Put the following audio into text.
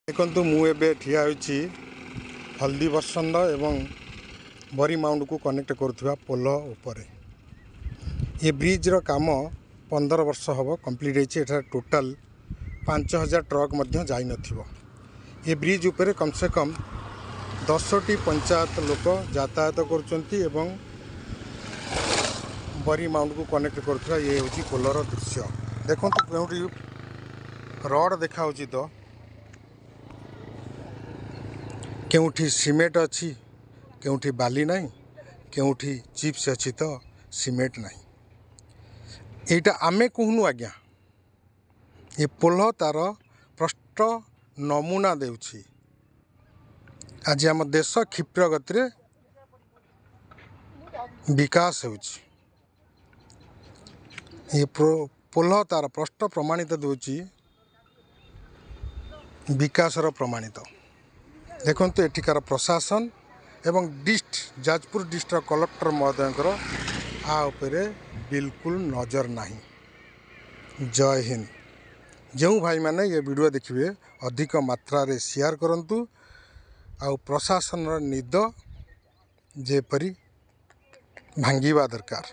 देखु मुझे ठिया हल्दी बसंद एवं बरी माउंट को कनेक्ट करुवा पोल उपर ये ब्रिज रो काम 15 वर्ष हम कंप्लीट होता टोटाल 5000 ट्रक जाई नथिबो। ये ब्रिज उपर कम से कम 10टी पंचायत लोक यातायात करचंती एवं बरी माउंट को कनेक्ट करुवा ये हूँ पोलर दृश्य। देखो कौटी रड देखा तो केउठी सीमेंट अच्छी केउठी बाली नहीं केउठी चिप्स अच्छी तो सीमेंट नहीं एटा आमे कहूनु आज्ञा ये पोल तार प्रष्ट नमूना देउछि। आज आम देश क्षिप्र गति विकास होउछि। ये पोल तार प्रष्ट प्रमाणित देउछि विकासर प्रमाणित। देखु एଠିକାର प्रशासन एवं जाजपुर डिस्ट्रिक्ट कलेक्टर महोदय आ उपरे बिल्कुल नजर नहीं। जय हिंद। जो भाई माने ये वीडियो देखिए अधिक मात्रा रे शेयर करंतु आ प्रशासन निद जेपरी भांगिबा दरकार।